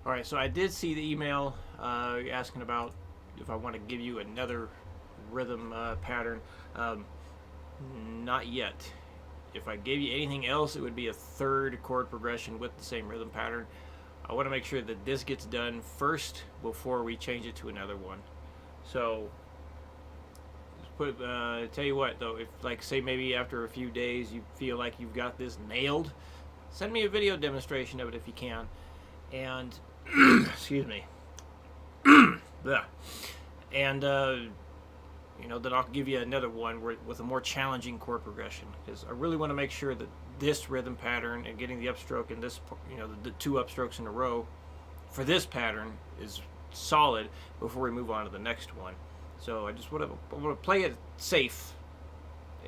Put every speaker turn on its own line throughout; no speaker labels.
All right, so I did see the email asking about if I want to give you another rhythm pattern. Um, Not yet. If I gave you anything else, it would be a third chord progression with the same rhythm pattern. I want to make sure that this gets done first before we change it to another one. So, tell you what though, if like say maybe after a few days you feel like you've got this nailed, send me a video demonstration of it if you can. And excuse me. Yeah. And then I'll give you another one with a more challenging chord progression, because I really want to make sure that this rhythm pattern and getting the upstroke and this, the two upstrokes in a row for this pattern is solid before we move on to the next one. So I just want to play it safe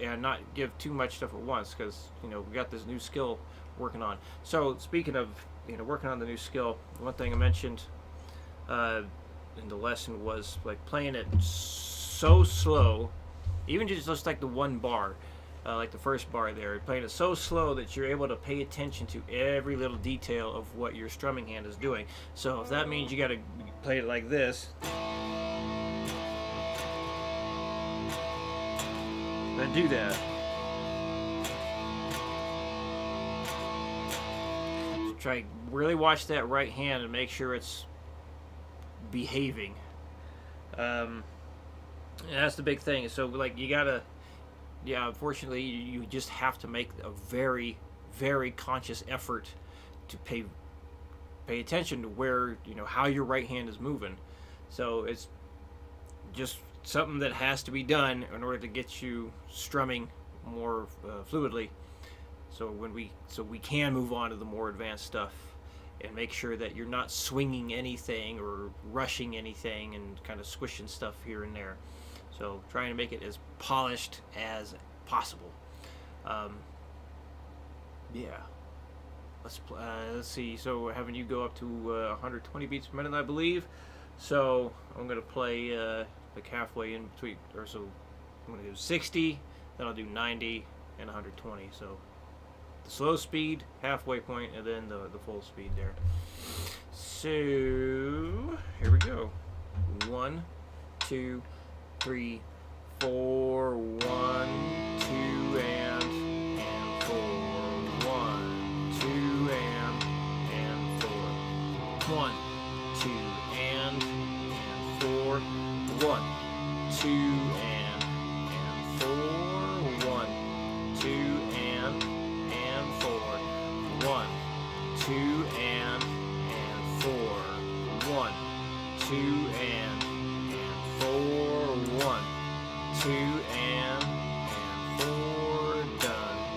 and not give too much stuff at once, because we got this new skill working on. So speaking of working on the new skill, one thing I mentioned in the lesson was like playing it so slow, even just like the one bar, like the first bar there, playing it so slow that you're able to pay attention to every little detail of what your strumming hand is doing. So if that means you got to play it like this, then do that. So try really watch that right hand and make sure it's behaving. And that's the big thing. So like you gotta, unfortunately you just have to make a very, very conscious effort to pay attention to where, how your right hand is moving. So it's just something that has to be done in order to get you strumming more fluidly. So we can move on to the more advanced stuff and make sure that you're not swinging anything or rushing anything and kind of squishing stuff here and there. So trying to make it as polished as possible. Let's see. So having you go up to 120 beats per minute, I believe. So I'm gonna play like halfway in between, or so I'm gonna do 60, then I'll do 90 and 120. So the slow speed, halfway point, and then the full speed there. So here we go. 1, 2, 3, 4, 1, 2, and 4. 1, 2, and 4. 1, 2, and 4. 1, 2, and 4. 1, 2, and 4. 1, 2, and 4. 1, 2, and 4. 1, 2, and 4. Done.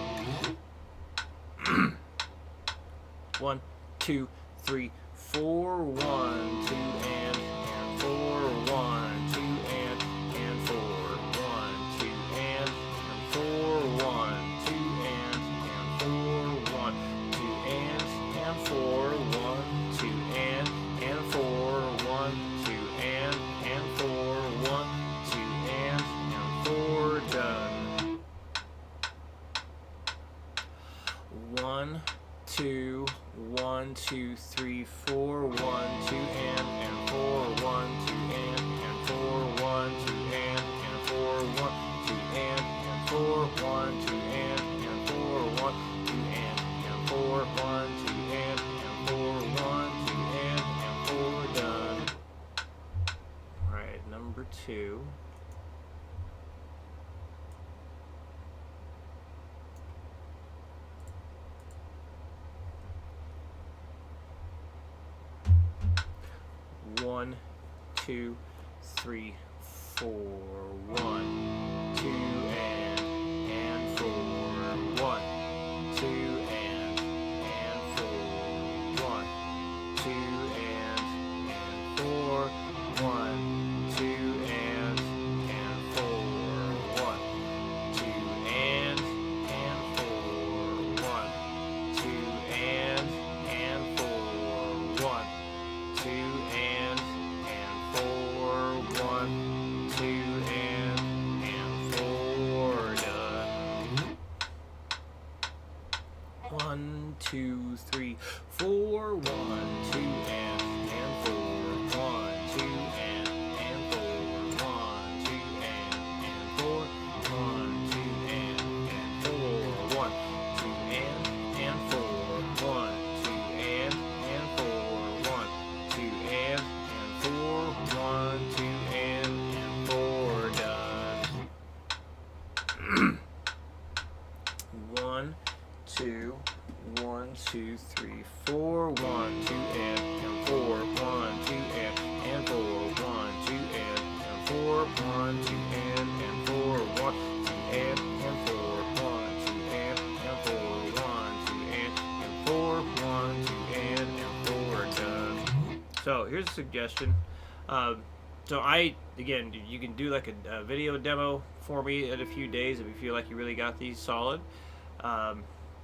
1, 2, 3, 4. 1, 2, and 4. 1, 2, and 4. 1, 2, and 4. 1, 2, and 4. 1, 2, and 4. 1, 2, and 4. 1, 2, and 4. 1, 2, and 4. Done. 1, 2, 1, 2, 3, 4. 1, 2, and 4. 1, 2, and 4. 1, 2, and 4. 1, 2, and 4. 1, 2, and 4. 1, 2, and 4. 1, 2, and 4. 1, 2, and 4. Done. All right, number 2. One, 2, 3, 4. 1, 2, and 4. 1, 2, and 4. 1, 2, and 4. 1, 2, and 4. 1, 2, and 4. 1, 2, and 4. 1, 2, and 4. 1, 2, and 4. Done. 1, 2, 3, 4. 1, 2, 1, 2, and 4, 1, 2, and 4, 1, 2, and 4, 1, 2, and 4, 1, 2, and 4, 1, 2, and 4, 1, 2, and 4, 1, 2, and 4, done. So here's a suggestion. So again, you can do like a video demo for me in a few days if you feel like you really got these solid. I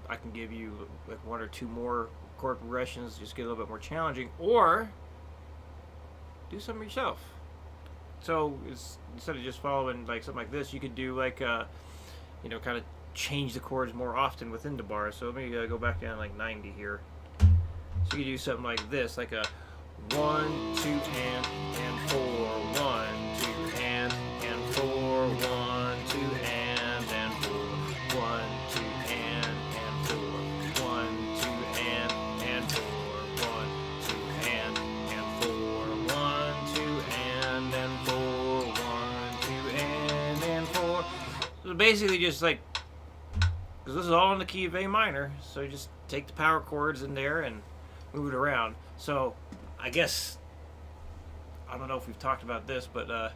can give you like 1 or 2 more chord progressions, just get a little bit more challenging, or do something yourself. So instead of just following like something like this, you could do like you know, kind of change the chords more often within the bar. So let me go back down like 90 here. So you could do something like this, like a 1, 2, and 4, 1, 2, and 4, 1, 2, and 4, 1, 2, and 4, 1, 2, and 4, 1, 2, and 4, 1, 2, and 4, 1, 2, and 4. So basically just like, because this is all in the key of A minor, so you just take the power chords in there and move it around. So I guess, I don't know if we've talked about this, but I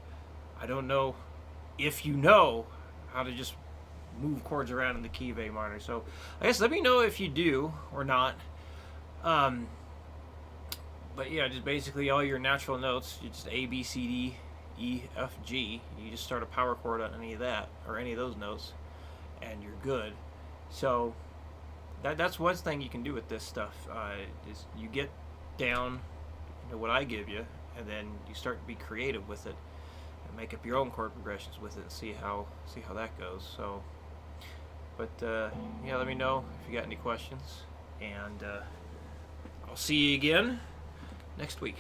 don't know if you know how to just move chords around in the key of A minor. So I guess let me know if you do or not. But yeah, just basically all your natural notes, you just A, B, C, D, E, F, G. You just start a power chord on any of that, or any of those notes, and you're good. So that's one thing you can do with this stuff. Is you get down to what I give you, and then you start to be creative with it and make up your own chord progressions with it and see how that goes. So, but yeah, let me know if you got any questions, and I'll see you again next week.